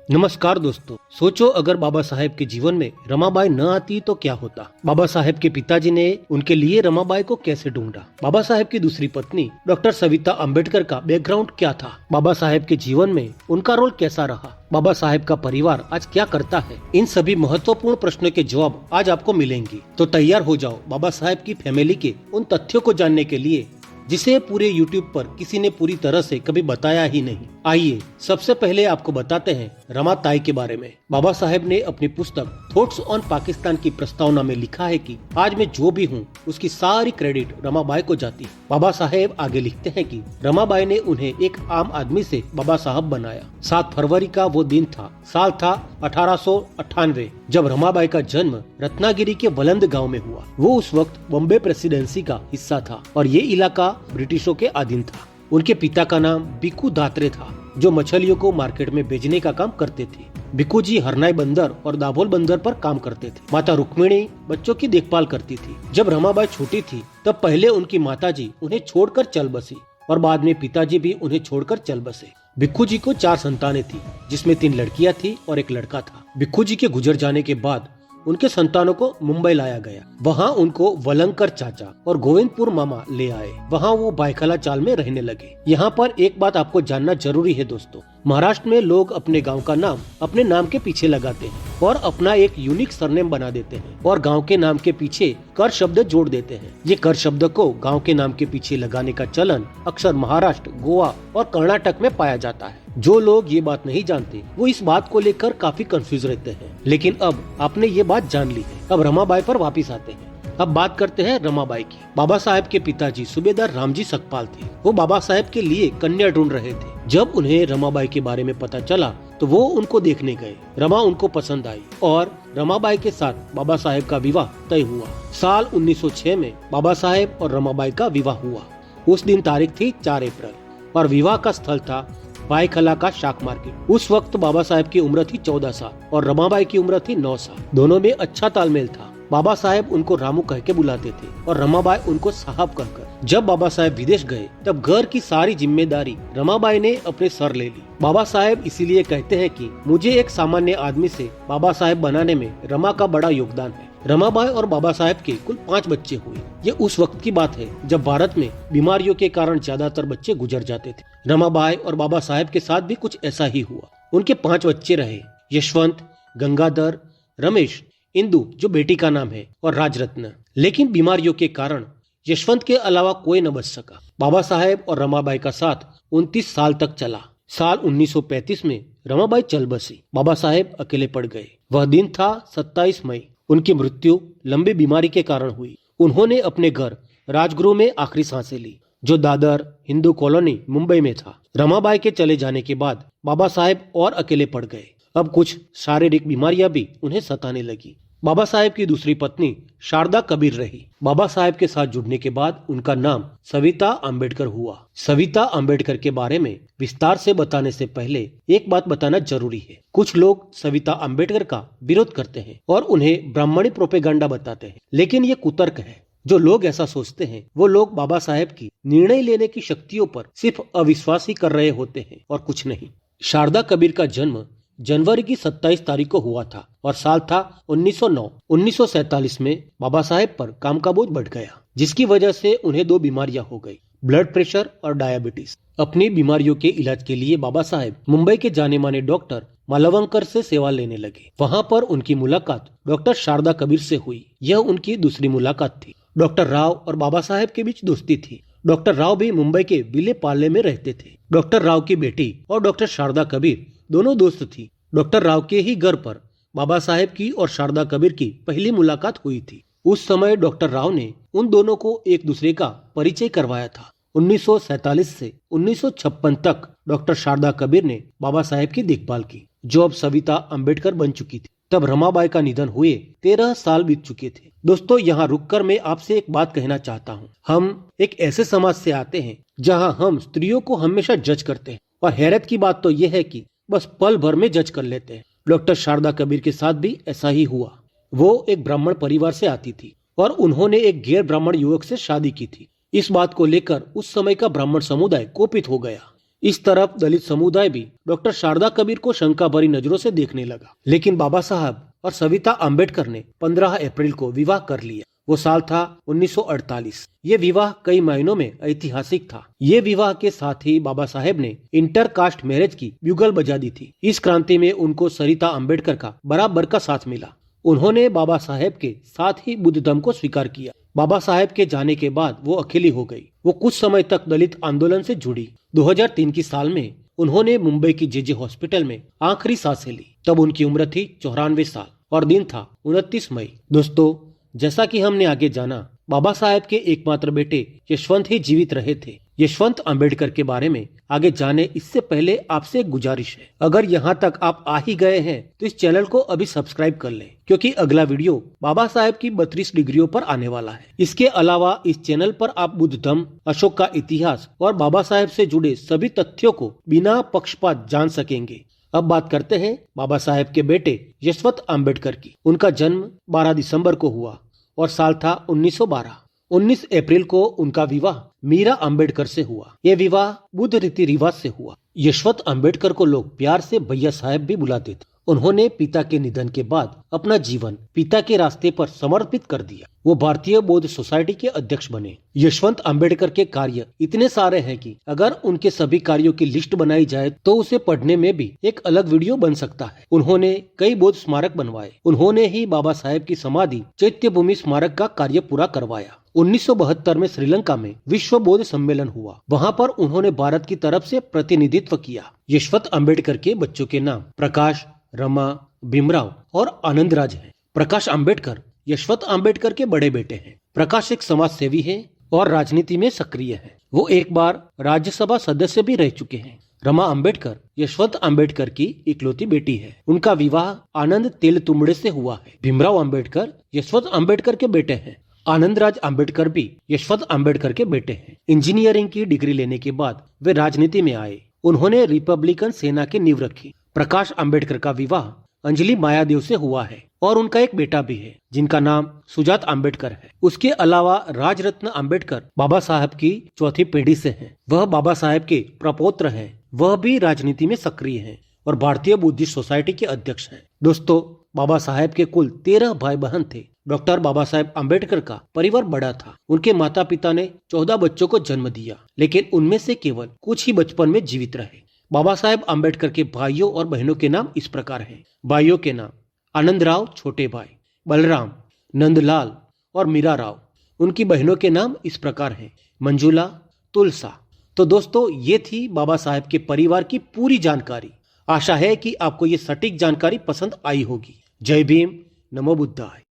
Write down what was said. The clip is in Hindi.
नमस्कार दोस्तों। सोचो अगर बाबा साहेब के जीवन में रमाबाई न आती तो क्या होता। बाबा साहेब के पिताजी ने उनके लिए रमाबाई को कैसे ढूंढा। बाबा साहेब की दूसरी पत्नी डॉक्टर सविता अंबेडकर का बैकग्राउंड क्या था। बाबा साहेब के जीवन में उनका रोल कैसा रहा। बाबा साहेब का परिवार आज क्या करता है। इन सभी महत्वपूर्ण प्रश्नों के जवाब आज आपको मिलेंगे। तो तैयार हो जाओ बाबा साहेब की फैमिली के उन तथ्यों को जानने के लिए जिसे पूरे YouTube पर किसी ने पूरी तरह से कभी बताया ही नहीं। आइए सबसे पहले आपको बताते हैं रमाताई के बारे में। बाबा साहेब ने अपनी पुस्तक थॉट्स ऑन पाकिस्तान की प्रस्तावना में लिखा है कि आज मैं जो भी हूँ उसकी सारी क्रेडिट रमाबाई को जाती है। बाबा साहेब आगे लिखते हैं कि रमाबाई ने उन्हें एक आम आदमी से बाबा साहब बनाया। 7 फरवरी का वो दिन था। साल था 1898 जब रमाबाई का जन्म रत्नागिरी के वलंद गांव में हुआ। वो उस वक्त बॉम्बे प्रेसिडेंसी का हिस्सा था और ये इलाका ब्रिटिशों के अधीन था। उनके पिता का नाम बिक्कू दात्रे था जो मछलियों को मार्केट में बेचने का काम करते थे। बिक्कू जी हरनाई बंदर और दाभोल बंदर पर काम करते थे। माता रुक्मिणी बच्चों की देखभाल करती थी। जब रमाबाई छोटी थी तब पहले उनकी माताजी उन्हें छोड़कर चल बसी और बाद में पिताजी भी उन्हें छोड़कर चल बसे। बिक्कू जी को 4 संतानें थी जिसमें 3 लड़कियां थी और 1 लड़का था। बिक्कू जी के गुजर जाने के बाद उनके संतानों को मुंबई लाया गया। वहाँ उनको वलंकर चाचा और गोविंदपुर मामा ले आए। वहाँ वो बायखला चाल में रहने लगे। यहाँ पर एक बात आपको जानना जरूरी है दोस्तों। महाराष्ट्र में लोग अपने गांव का नाम अपने नाम के पीछे लगाते हैं और अपना एक यूनिक सरनेम बना देते हैं और गांव के नाम के पीछे कर शब्द जोड़ देते हैं। ये कर शब्द को गांव के नाम के पीछे लगाने का चलन अक्सर महाराष्ट्र, गोवा और कर्नाटक में पाया जाता है। जो लोग ये बात नहीं जानते वो इस बात को लेकर काफी कंफ्यूज रहते हैं, लेकिन अब आपने ये बात जान ली है। अब रमाबाई पर वापिस आते हैं। अब बात करते हैं रमाबाई की। बाबा साहेब के पिताजी सूबेदार रामजी सकपाल थे। वो बाबा साहेब के लिए कन्या ढूंढ रहे थे। जब उन्हें रमाबाई के बारे में पता चला तो वो उनको देखने गए। रमा उनको पसंद आई और रमाबाई के साथ बाबा साहेब का विवाह तय हुआ। साल 1906 में बाबा साहेब और रमाबाई का विवाह हुआ। उस दिन तारीख थी 4 अप्रैल और विवाह का स्थल था बायखला का शाक मार्केट। उस वक्त बाबा साहेब की उम्र थी 14 साल और रमाबाई की उम्र थी 9 साल। दोनों में अच्छा तालमेल था। बाबा साहेब उनको रामू कह के बुलाते थे और रमाबाई उनको साहब कहकर। जब बाबा साहेब विदेश गए तब घर की सारी जिम्मेदारी रमाबाई ने अपने सर ले ली। बाबा साहेब इसीलिए कहते हैं कि मुझे एक सामान्य आदमी से बाबा साहेब बनाने में रमा का बड़ा योगदान है। रमाबाई और बाबा साहेब के कुल 5 बच्चे हुए। ये उस वक्त की बात है जब भारत में बीमारियों के कारण ज्यादातर बच्चे गुजर जाते थे। रमाबाई और बाबा साहेब के साथ भी कुछ ऐसा ही हुआ। उनके 5 बच्चे रहे, यशवंत, गंगाधर, रमेश, इंदु जो बेटी का नाम है और राजरत्न। लेकिन बीमारियों के कारण यशवंत के अलावा कोई न बच सका। बाबा साहेब और रमाबाई का साथ 29 साल तक चला। साल 1935 में रमाबाई चल बसी। बाबा साहेब अकेले पड़ गए। वह दिन था 27 मई। उनकी मृत्यु लंबी बीमारी के कारण हुई। उन्होंने अपने घर राजगृह में आखिरी सांसें ली जो दादर हिंदू कॉलोनी मुंबई में था। रमाबाई के चले जाने के बाद बाबा साहेब और अकेले पड़ गए। अब कुछ शारीरिक बीमारियां भी उन्हें सताने लगी। बाबा साहेब की दूसरी पत्नी शारदा कबीर रही। बाबा साहेब के साथ जुड़ने के बाद उनका नाम सविता अंबेडकर हुआ। सविता अंबेडकर के बारे में विस्तार से बताने से पहले एक बात बताना जरूरी है। कुछ लोग सविता अंबेडकर का विरोध करते हैं और उन्हें ब्राह्मणी प्रोपेगेंडा बताते हैं, लेकिन ये कुतर्क है। जो लोग ऐसा सोचते हैं वो लोग बाबा साहेब की निर्णय लेने की शक्तियों पर सिर्फ अविश्वास ही कर रहे होते हैं और कुछ नहीं। शारदा कबीर का जन्म जनवरी की 27 तारीख को हुआ था और साल था 1909। 1947 में बाबा साहेब पर काम का बोझ बढ़ गया जिसकी वजह से उन्हें 2 बीमारियां हो गई, ब्लड प्रेशर और डायबिटीज। अपनी बीमारियों के इलाज के लिए बाबा साहेब मुंबई के जाने माने डॉक्टर मालवंकर से सेवा लेने लगे। वहाँ पर उनकी मुलाकात डॉक्टर शारदा कबीर से हुई। यह उनकी दूसरी मुलाकात थी। डॉक्टर राव और बाबा साहेब के बीच दोस्ती थी। डॉक्टर राव भी मुंबई के विले पार्ले में रहते थे। डॉक्टर राव की बेटी और डॉक्टर शारदा कबीर दोनों दोस्त थी। डॉक्टर राव के ही घर पर बाबा साहेब की और शारदा कबीर की पहली मुलाकात हुई थी। उस समय डॉक्टर राव ने उन दोनों को एक दूसरे का परिचय करवाया था। 1947 से 1956 तक डॉक्टर शारदा कबीर ने बाबा साहेब की देखभाल की जो अब सविता अंबेडकर बन चुकी थी। तब रमाबाई का निधन हुए 13 साल बीत चुके थे। दोस्तों यहाँ रुककर मैं आपसे एक बात कहना चाहता हूँ। हम एक ऐसे समाज से आते हैं जहाँ हम स्त्रियों को हमेशा जज करते हैं और हैरत की बात तो यह है कि बस पल भर में जज कर लेते हैं। डॉक्टर शारदा कबीर के साथ भी ऐसा ही हुआ। वो एक ब्राह्मण परिवार से आती थी और उन्होंने एक गैर ब्राह्मण युवक से शादी की थी। इस बात को लेकर उस समय का ब्राह्मण समुदाय कोपित हो गया। इस तरफ दलित समुदाय भी डॉक्टर शारदा कबीर को शंका भरी नजरों से देखने लगा। लेकिन बाबा साहब और सविता अम्बेडकर ने 15 अप्रैल को विवाह कर लिया। वो साल था 1948। ये विवाह कई मायनों में ऐतिहासिक था। ये विवाह के साथ ही बाबा साहेब ने इंटरकास्ट मैरिज की ब्यूगल बजा दी थी। इस क्रांति में उनको सरिता अम्बेडकर का बराबर का साथ मिला। उन्होंने बाबा साहेब के साथ ही बुद्ध धर्म को स्वीकार किया। बाबा साहेब के जाने के बाद वो अकेली हो गई। वो कुछ समय तक दलित आंदोलन से जुड़ी। 2003 की साल में उन्होंने मुंबई की जेजे हॉस्पिटल में आखिरी सांसें ली। तब उनकी उम्र थी 94 साल और दिन था 29 मई। दोस्तों, जैसा कि हमने आगे जाना, बाबा साहेब के एकमात्र बेटे यशवंत ही जीवित रहे थे। यशवंत अम्बेडकर के बारे में आगे जाने इससे पहले आपसे एक गुजारिश है, अगर यहाँ तक आप आ ही गए हैं तो इस चैनल को अभी सब्सक्राइब कर लें, क्योंकि अगला वीडियो बाबा साहेब की 32 डिग्रियों पर आने वाला है। इसके अलावा इस चैनल पर आप बुद्ध धर्म, अशोक का इतिहास और बाबा साहेब से जुड़े सभी तथ्यों को बिना पक्षपात जान सकेंगे। अब बात करते हैं बाबा साहेब के बेटे यशवंत अम्बेडकर की। उनका जन्म 12 दिसंबर को हुआ और साल था 1912। 19 अप्रैल को उनका विवाह मीरा अम्बेडकर से हुआ। यह विवाह बुद्ध रीति रिवाज से हुआ। यशवंत अम्बेडकर को लोग प्यार से भैया साहेब भी बुलाते थे। उन्होंने पिता के निधन के बाद अपना जीवन पिता के रास्ते पर समर्पित कर दिया। वो भारतीय बौद्ध सोसाइटी के अध्यक्ष बने। यशवंत अम्बेडकर के कार्य इतने सारे हैं कि अगर उनके सभी कार्यों की लिस्ट बनाई जाए तो उसे पढ़ने में भी एक अलग वीडियो बन सकता है। उन्होंने कई बौद्ध स्मारक बनवाए। उन्होंने ही बाबा साहेब की समाधि चैत्य भूमि स्मारक का कार्य पूरा करवाया। 1972 में श्रीलंका में विश्व बौद्ध सम्मेलन हुआ। वहाँ पर उन्होंने भारत की तरफ से प्रतिनिधित्व किया। यशवंत अम्बेडकर के बच्चों के नाम प्रकाश, रमा, भीमराव और आनंदराज हैं। प्रकाश अम्बेडकर यशवंत अम्बेडकर के बड़े बेटे हैं। प्रकाश एक समाज सेवी है और राजनीति में सक्रिय है। वो एक बार राज्यसभा सदस्य भी रह चुके हैं। रमा अम्बेडकर यशवंत अम्बेडकर की इकलौती बेटी है। उनका विवाह आनंद तेलतुंबड़े से हुआ है। भीमराव अम्बेडकर यशवंत अम्बेडकर के बेटे हैं। आनंदराज अम्बेडकर भी यशवंत अम्बेडकर के बेटे हैं। इंजीनियरिंग की डिग्री लेने के बाद वे राजनीति में आए। उन्होंने रिपब्लिकन सेना की नींव रखी। प्रकाश अम्बेडकर का विवाह अंजलि मायादेव से हुआ है और उनका एक बेटा भी है जिनका नाम सुजात अम्बेडकर है। उसके अलावा राजरत्न अम्बेडकर बाबा साहब की चौथी पीढ़ी से हैं। वह बाबा साहब के प्रपौत्र हैं। वह भी राजनीति में सक्रिय हैं और भारतीय बुद्धिस्ट सोसाइटी के अध्यक्ष हैं। दोस्तों, बाबा साहेब के कुल 13 भाई बहन थे। डॉक्टर बाबा साहेब अम्बेडकर का परिवार बड़ा था। उनके माता पिता ने 14 बच्चों को जन्म दिया, लेकिन उनमें से केवल कुछ ही बचपन में जीवित रहे। बाबा साहेब अम्बेडकर के भाइयों और बहनों के नाम इस प्रकार हैं। भाइयों के नाम आनंदराव छोटे भाई, बलराम, नंदलाल और मीरा राव। उनकी बहनों के नाम इस प्रकार हैं, मंजुला, तुलसा। तो दोस्तों, ये थी बाबा साहेब के परिवार की पूरी जानकारी। आशा है कि आपको ये सटीक जानकारी पसंद आई होगी। जय भीम, नमो बुद्धाय।